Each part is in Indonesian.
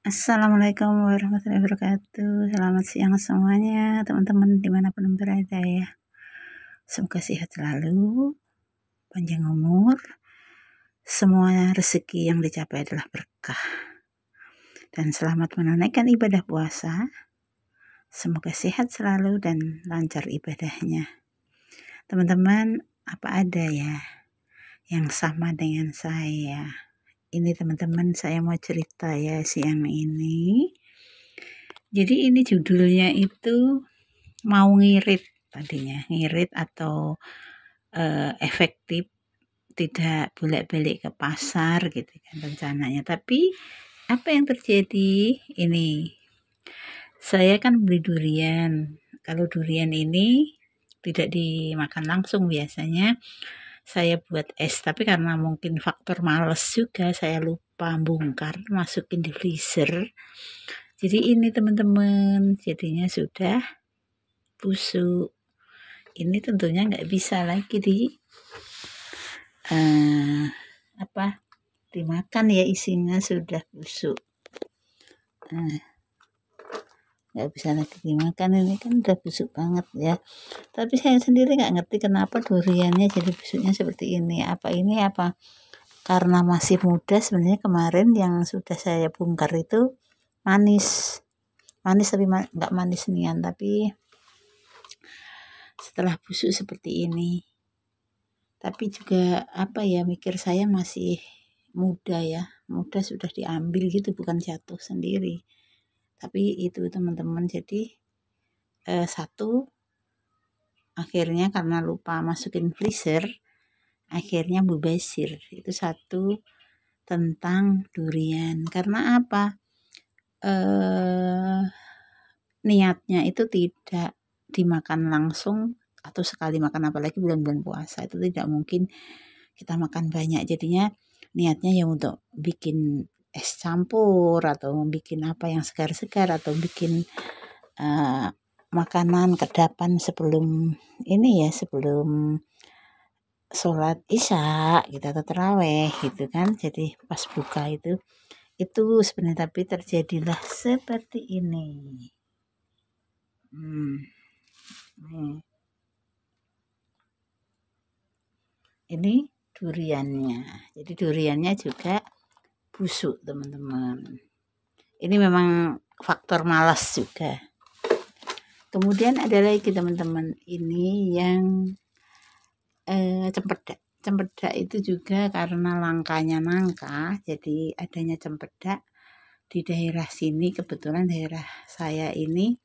Assalamualaikum warahmatullahi wabarakatuh. Selamat siang semuanya, teman-teman dimanapun berada ya. Semoga sehat selalu, panjang umur, semua rezeki yang dicapai adalah berkah. Dan selamat menunaikan ibadah puasa. Semoga sehat selalu dan lancar ibadahnya. Teman-teman, apa ada ya yang sama dengan saya? Ini teman-teman, saya mau cerita ya siang ini. Jadi ini judulnya itu mau ngirit tadinya, ngirit atau efektif tidak bolak-balik ke pasar gitu kan rencananya. Tapi apa yang terjadi ini? Saya kan beli durian. Kalau durian ini tidak dimakan langsung biasanya. Saya buat es, tapi karena mungkin faktor males juga saya lupa bongkar, masukin di freezer. Jadi ini teman-teman, jadinya sudah busuk. Ini tentunya nggak bisa lagi dimakan ya, isinya sudah busuk. Nggak bisa lagi dimakan, ini kan udah busuk banget ya. Tapi saya sendiri nggak ngerti kenapa duriannya jadi busuknya seperti ini. Apa karena masih muda? Sebenarnya kemarin yang sudah saya bongkar itu manis tapi nggak manis nian, tapi setelah busuk seperti ini. Tapi juga mikir saya masih muda ya, muda sudah diambil gitu, bukan jatuh sendiri. Tapi itu teman-teman, jadi satu akhirnya karena lupa masukin freezer, akhirnya mubazir. Itu satu tentang durian. Karena apa? Niatnya itu tidak dimakan langsung atau sekali makan, apalagi bulan-bulan puasa itu tidak mungkin kita makan banyak. Jadinya niatnya ya untuk bikin es campur atau bikin apa yang segar-segar atau bikin makanan kedapan sebelum sholat isya gitu atau taraweh gitu kan. Jadi pas buka itu sebenarnya, tapi terjadilah seperti ini. Ini duriannya. Jadi duriannya juga busuk teman-teman. Ini memang faktor malas juga. Kemudian ada lagi teman-teman, ini yang cempedak. Cempedak itu juga karena langkanya nangka, jadi adanya cempedak di daerah sini. Kebetulan daerah saya ini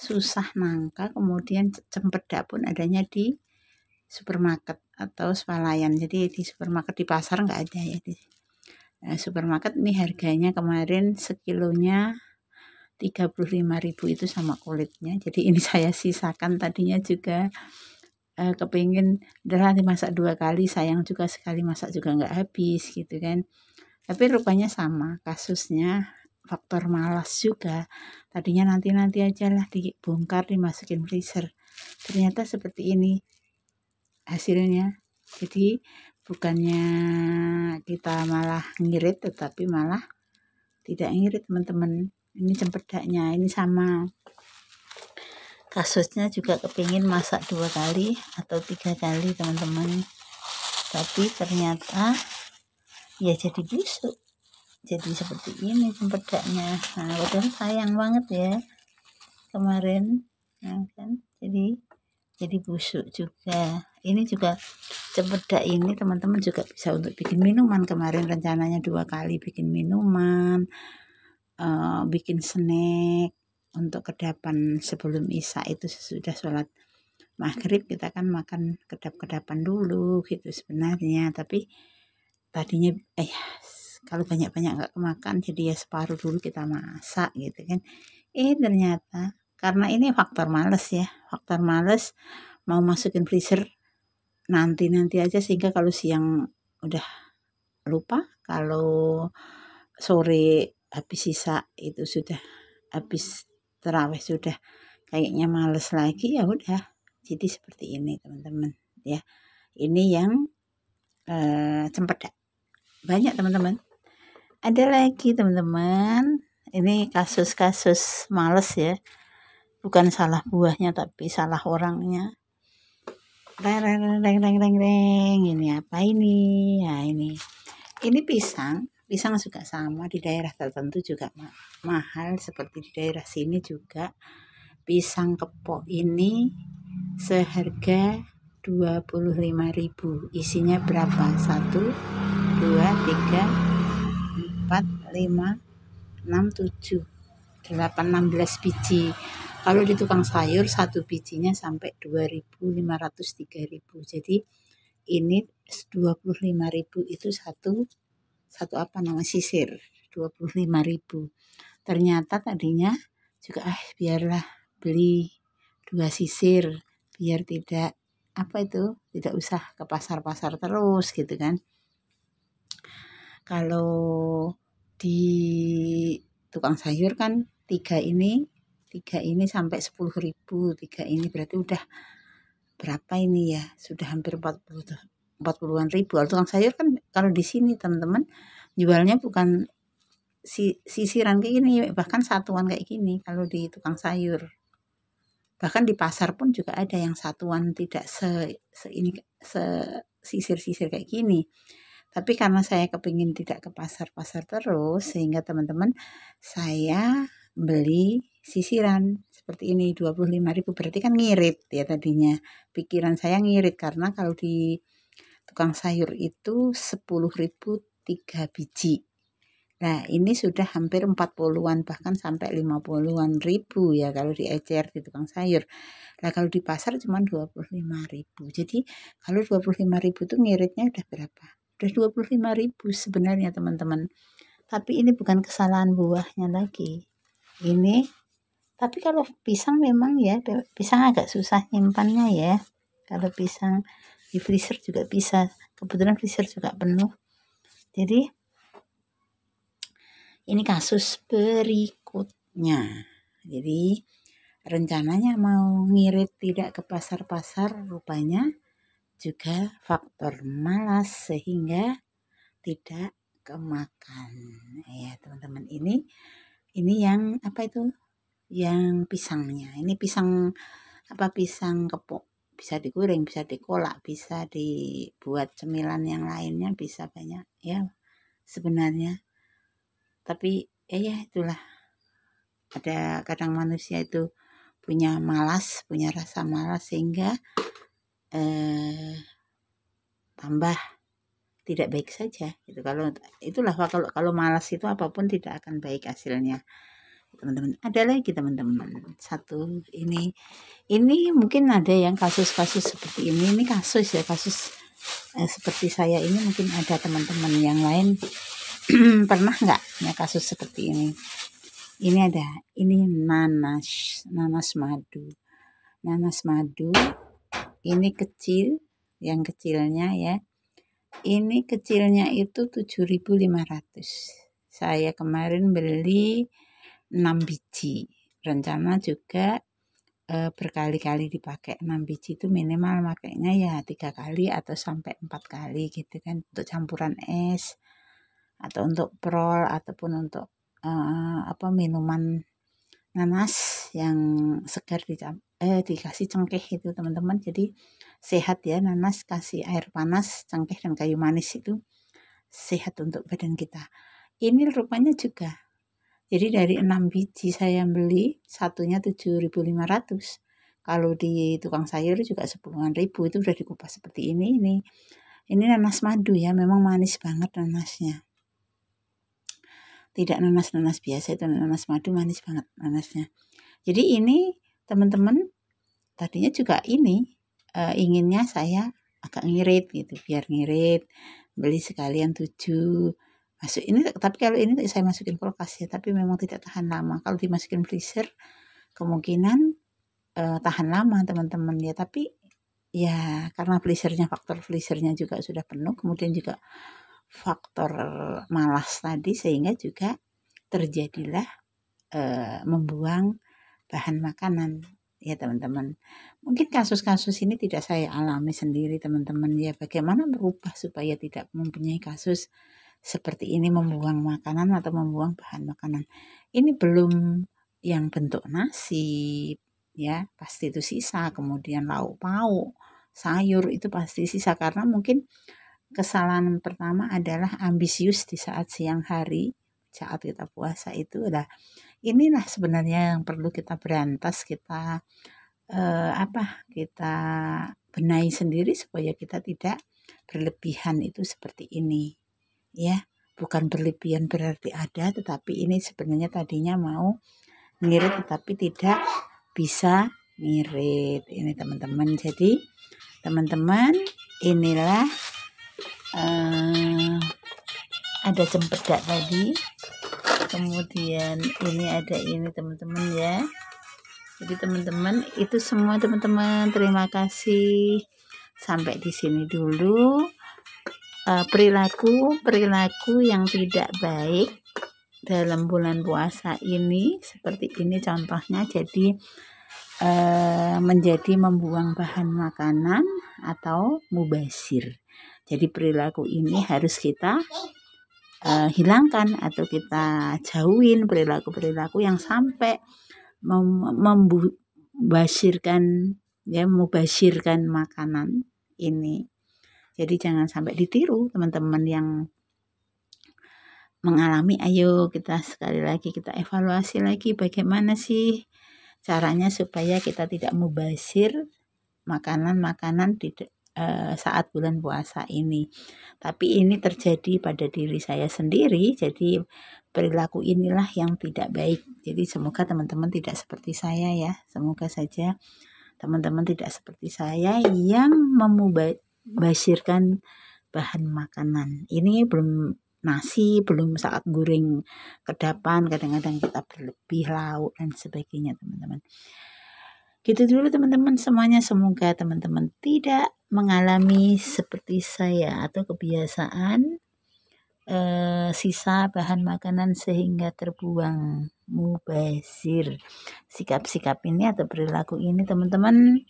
susah nangka, kemudian cempedak pun adanya di supermarket atau swalayan. Jadi di supermarket, di pasar nggak ada ya. Di supermarket ini harganya kemarin sekilonya 35.000 itu sama kulitnya. Jadi ini saya sisakan, tadinya juga kepingin dimasak 2 kali, sayang juga sekali masak juga nggak habis gitu kan. Tapi rupanya sama kasusnya, faktor malas juga. Tadinya nanti aja lah dibongkar, dimasukin freezer. Ternyata seperti ini hasilnya. Jadi bukannya kita malah ngirit, tetapi malah tidak ngirit teman-teman. Ini cempedaknya ini sama kasusnya, juga kepingin masak 2 kali atau 3 kali teman-teman, tapi ternyata ya jadi busuk, jadi seperti ini cempedaknya. Nah, padahal sayang banget ya kemarin, nah, kan jadi busuk juga. Ini juga cempedak ini teman-teman juga bisa untuk bikin minuman. Kemarin rencananya 2 kali bikin minuman, bikin snack untuk kedapan sebelum isya. Itu sesudah sholat maghrib kita kan makan kedap-kedapan dulu gitu sebenarnya. Tapi tadinya kalau banyak-banyak nggak kemakan, jadi ya separuh dulu kita masak gitu kan. Ternyata karena ini faktor males ya, faktor males mau masukin freezer nanti aja, sehingga kalau siang udah lupa, kalau sore habis sisa itu sudah habis tarawih, sudah kayaknya males lagi, ya udah jadi seperti ini teman-teman ya. Ini yang cempedak banyak teman-teman. Ada lagi teman-teman, ini kasus-kasus males ya, bukan salah buahnya tapi salah orangnya. Reng, ini apa ini? Ya ini pisang juga sama, di daerah tertentu juga mahal, seperti di daerah sini juga. Pisang kepok ini seharga 25.000. Isinya berapa? 1, 2, 3, 4, 5, 6, 7, 8, 16 biji. Kalau di tukang sayur satu bijinya sampai 2.500, 3.000. Jadi ini 25.000 itu satu sisir 25.000. Ternyata tadinya juga biarlah beli 2 sisir biar tidak tidak usah ke pasar-pasar terus gitu kan. Kalau di tukang sayur kan 3 ini sampai 10.000. 3 ini berarti udah berapa ini ya, sudah hampir 40-an ribu. Kalau tukang sayur kan, kalau di sini teman-teman jualnya bukan sisiran kayak gini, bahkan satuan kayak gini kalau di tukang sayur. Bahkan di pasar pun juga ada yang satuan, tidak sisir-sisir kayak gini. Tapi karena saya kepingin tidak ke pasar-pasar terus, sehingga teman-teman saya beli sisiran seperti ini 25.000. Berarti kan ngirit ya tadinya. Pikiran saya ngirit karena kalau di tukang sayur itu 10.000 3 biji. Nah ini sudah hampir 40-an, bahkan sampai 50-an ribu ya kalau diecer di tukang sayur. Nah kalau di pasar cuma 25.000. Jadi kalau 25.000 itu ngiritnya udah berapa? Udah 25.000 sebenarnya teman-teman. Tapi ini bukan kesalahan buahnya lagi. Ini, tapi kalau pisang memang ya, pisang agak susah nyimpannya ya. Kalau pisang di freezer juga bisa. Kebetulan freezer juga penuh. Jadi ini kasus berikutnya. Jadi rencananya mau ngirit tidak ke pasar-pasar, rupanya juga faktor malas sehingga tidak kemakan. Ya teman-teman, ini yang yang pisangnya. Ini pisang pisang kepok. Bisa digoreng, bisa dikolak, bisa dibuat cemilan yang lainnya, bisa banyak ya sebenarnya. Tapi ya itulah, ada kadang manusia itu punya rasa malas sehingga tambah tidak baik saja gitu. Kalau malas itu apapun tidak akan baik hasilnya teman-teman. Ada lagi teman-teman, satu ini mungkin ada yang kasus-kasus seperti ini kasus seperti saya ini, mungkin ada teman-teman yang lain pernah nggak ya kasus seperti ini. Ini nanas madu ini kecil, yang kecilnya ya, ini kecilnya itu 7.500. Saya kemarin beli 6 biji, rencana juga berkali-kali dipakai. 6 biji itu minimal makanya ya 3 kali atau sampai 4 kali gitu kan, untuk campuran es atau untuk prol ataupun untuk minuman nanas yang segar dikasih cengkeh itu teman-teman. Jadi sehat ya, nanas kasih air panas, cengkeh dan kayu manis itu sehat untuk badan kita. Ini rupanya juga, jadi dari 6 biji saya beli, satunya 7.500. Kalau di tukang sayur juga 10-an ribu, itu udah dikupas seperti ini. Ini nanas madu ya, memang manis banget nanasnya. Tidak nanas biasa, itu nanas madu, manis banget nanasnya. Jadi ini teman-teman, tadinya juga inginnya saya agak ngirit gitu, biar ngirit, beli sekalian 7 masuk ini. Tapi kalau ini saya masukin kulkas ya, tapi memang tidak tahan lama. Kalau dimasukin freezer kemungkinan tahan lama teman-teman ya. Tapi ya karena faktor freezernya juga sudah penuh, kemudian juga faktor malas tadi, sehingga juga terjadilah membuang bahan makanan ya teman-teman. Mungkin kasus-kasus ini tidak saya alami sendiri teman-teman ya. Bagaimana berubah supaya tidak mempunyai kasus seperti ini, membuang makanan atau membuang bahan makanan. Ini belum yang bentuk nasi, ya pasti itu sisa. Kemudian lauk pauk, sayur itu pasti sisa, karena mungkin kesalahan pertama adalah ambisius di saat siang hari, saat kita puasa itu. Inilah sebenarnya yang perlu kita berantas, kita kita benahi sendiri supaya kita tidak berlebihan itu seperti ini, ya. Bukan berlebihan berarti ada, tetapi ini sebenarnya tadinya mau ngirit tetapi tidak bisa ngirit ini teman-teman. Jadi teman-teman, inilah ada cempedak tadi, kemudian ini ada ini teman-teman ya. Jadi teman-teman, itu semua teman-teman, terima kasih. Sampai di sini dulu. Perilaku yang tidak baik dalam bulan puasa ini seperti ini contohnya. Jadi menjadi membuang bahan makanan atau mubazir. Jadi perilaku ini harus kita hilangkan atau kita jauhin, perilaku-perilaku yang sampai mubazirkan makanan ini. Jadi jangan sampai ditiru teman-teman yang mengalami. Ayo kita sekali lagi kita evaluasi lagi bagaimana sih caranya supaya kita tidak mubazir makanan-makanan saat bulan puasa ini. Tapi ini terjadi pada diri saya sendiri, jadi perilaku inilah yang tidak baik. Jadi semoga teman-teman tidak seperti saya ya. Semoga saja teman-teman tidak seperti saya yang memubazirkan bahan makanan. Ini belum nasi, belum saat goreng kedapan, kadang-kadang kita berlebih lauk dan sebagainya teman-teman. Gitu dulu teman-teman semuanya, semoga teman-teman tidak mengalami seperti saya atau kebiasaan sisa bahan makanan sehingga terbuang, mubazir. Sikap-sikap ini atau perilaku ini teman-teman,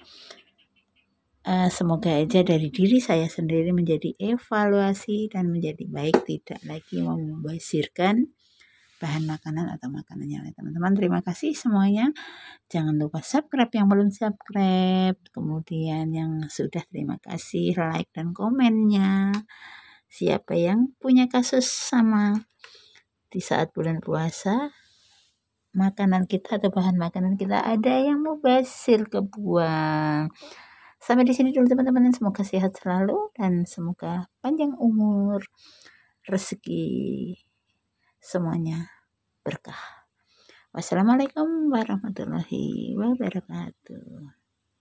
semoga aja dari diri saya sendiri menjadi evaluasi dan menjadi baik, tidak lagi memubazirkan bahan makanan atau makanan yang lain. Teman-teman, terima kasih semuanya. Jangan lupa subscribe yang belum subscribe. Kemudian yang sudah, terima kasih like dan komennya. Siapa yang punya kasus sama di saat bulan puasa, makanan kita atau bahan makanan kita ada yang mubazir kebuang. Sampai di sini dulu teman-teman. Semoga sehat selalu dan semoga panjang umur, rezeki, semuanya berkah. Wassalamualaikum warahmatullahi wabarakatuh.